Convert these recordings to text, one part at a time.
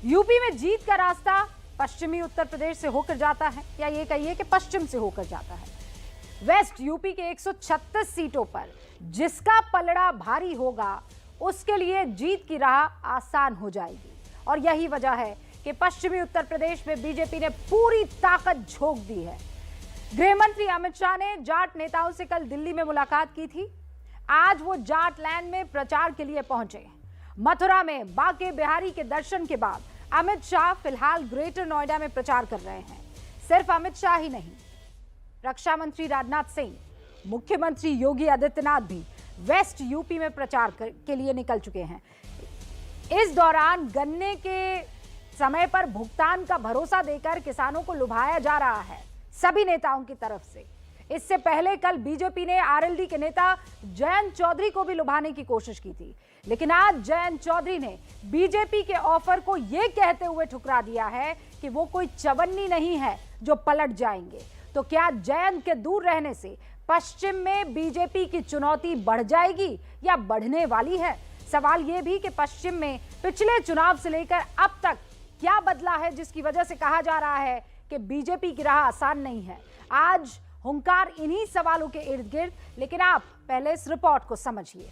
UP में जीत का रास्ता पश्चिमी उत्तर प्रदेश से होकर जाता है, या ये कहिए कि पश्चिम से होकर जाता है। वेस्ट यूपी के 136 सीटों पर जिसका पलड़ा भारी होगा उसके लिए जीत की राह आसान हो जाएगी। और यही वजह है कि पश्चिमी उत्तर प्रदेश में बीजेपी ने पूरी ताकत झोंक दी है। गृह मंत्री अमित शाह ने जाट नेताओं से कल दिल्ली में मुलाकात की थी। आज वो जाट लैंड में प्रचार के लिए पहुंचे। मथुरा में बांके बिहारी के दर्शन के बाद अमित शाह फिलहाल ग्रेटर नोएडा में प्रचार कर रहे हैं। सिर्फ अमित शाह ही नहीं, रक्षा मंत्री राजनाथ सिंह, मुख्यमंत्री योगी आदित्यनाथ भी वेस्ट यूपी में प्रचार के लिए निकल चुके हैं। इस दौरान गन्ने के समय पर भुगतान का भरोसा देकर किसानों को लुभाया जा रहा है सभी नेताओं की तरफ से। इससे पहले कल बीजेपी ने आरएलडी के नेता जयंत चौधरी को भी लुभाने की कोशिश की थी, लेकिन आज जयंत चौधरी ने बीजेपी के ऑफर को यह कहते हुए ठुकरा दिया है कि वो कोई चवन्नी नहीं है जो पलट जाएंगे। तो क्या जयंत के दूर रहने से पश्चिम में बीजेपी की चुनौती बढ़ जाएगी या बढ़ने वाली है? सवाल यह भी कि पश्चिम में पिछले चुनाव से लेकर अब तक क्या बदला है जिसकी वजह से कहा जा रहा है कि बीजेपी की राह आसान नहीं है। आज हुंकार इन्हीं सवालों के इर्द गिर्द, लेकिन आप पहले इस रिपोर्ट को समझिए।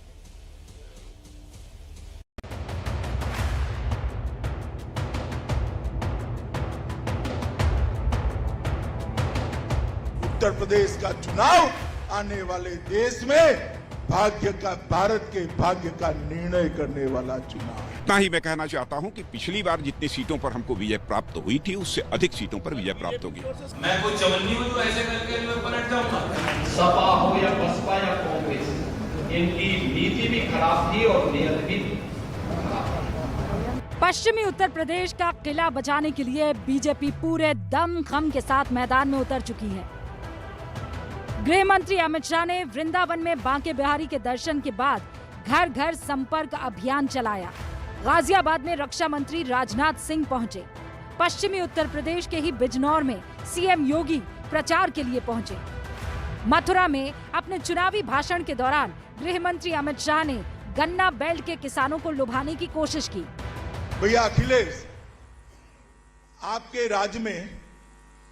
उत्तर प्रदेश का चुनाव आने वाले देश में भारत के भाग्य का निर्णय करने वाला चुनाव। इतना ही मैं कहना चाहता हूं कि पिछली बार जितनी सीटों पर हमको विजय प्राप्त हुई थी उससे अधिक सीटों पर विजय प्राप्त होगी। मैं कोई चवन्नी हूं जो ऐसे करके मैं पलट जाऊंगा। सपा हो या बसपा या कांग्रेस, इनकी नीति भी खराब थी और नियत भी खराब। पश्चिमी उत्तर प्रदेश का किला बचाने के लिए बीजेपी पूरे दमखम के साथ मैदान में उतर चुकी है। गृह मंत्री अमित शाह ने वृंदावन में बांके बिहारी के दर्शन के बाद घर घर संपर्क अभियान चलाया। गाजियाबाद में रक्षा मंत्री राजनाथ सिंह पहुंचे। पश्चिमी उत्तर प्रदेश के ही बिजनौर में सीएम योगी प्रचार के लिए पहुंचे। मथुरा में अपने चुनावी भाषण के दौरान गृह मंत्री अमित शाह ने गन्ना बेल्ट के किसानों को लुभाने की कोशिश की। भैया अखिलेश, आपके राज्य में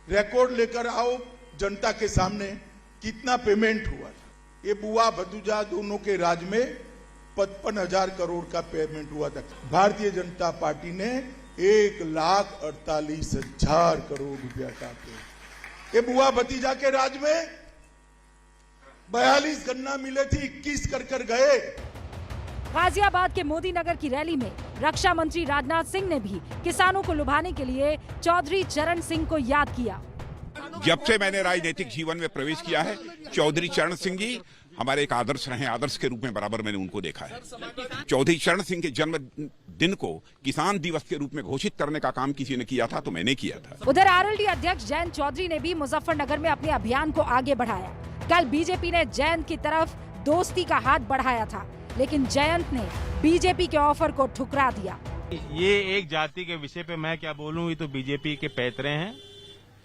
रिकॉर्ड लेकर आओ जनता के सामने कितना पेमेंट हुआ। ये बुआ भतीजा दोनों के राज्य में 55,000 करोड़ का पेमेंट हुआ था। भारतीय जनता पार्टी ने 1,48,000 करोड़ रुपया काटे। ये बुआ भतीजा के राज्य में 42 गन्ना मिले थी, 21 कर गए। गाजियाबाद के मोदी नगर की रैली में रक्षा मंत्री राजनाथ सिंह ने भी किसानों को लुभाने के लिए चौधरी चरण सिंह को याद किया। जब से मैंने राजनीतिक जीवन में प्रवेश किया है, चौधरी चरण सिंह जी हमारे एक आदर्श रहे। आदर्श के रूप में बराबर मैंने उनको देखा है। चौधरी चरण सिंह के जन्म दिन को किसान दिवस के रूप में घोषित करने का काम किसी ने किया था तो मैंने किया था। उधर आरएलडी अध्यक्ष जयंत चौधरी ने भी मुजफ्फरनगर में अपने अभियान को आगे बढ़ाया। कल बीजेपी ने जयंत की तरफ दोस्ती का हाथ बढ़ाया था, लेकिन जयंत ने बीजेपी के ऑफर को ठुकरा दिया। ये एक जाति के विषय पे मैं क्या बोलूं, ये तो बीजेपी के पैतरे हैं।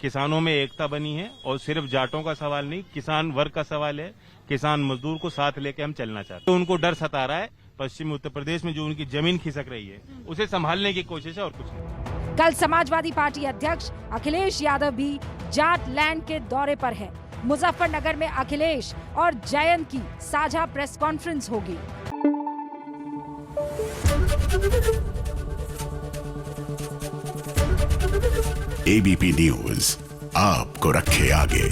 किसानों में एकता बनी है और सिर्फ जाटों का सवाल नहीं, किसान वर्ग का सवाल है। किसान मजदूर को साथ लेके हम चलना चाहते हैं। तो उनको डर सता रहा है। पश्चिमी उत्तर प्रदेश में जो उनकी जमीन खिसक रही है उसे संभालने की कोशिश है और कुछ नहीं। कल समाजवादी पार्टी अध्यक्ष अखिलेश यादव भी जाट लैंड के दौरे पर है। मुजफ्फरनगर में अखिलेश और जयंत की साझा प्रेस कॉन्फ्रेंस होगी। एबीपी न्यूज आपको रखे आगे।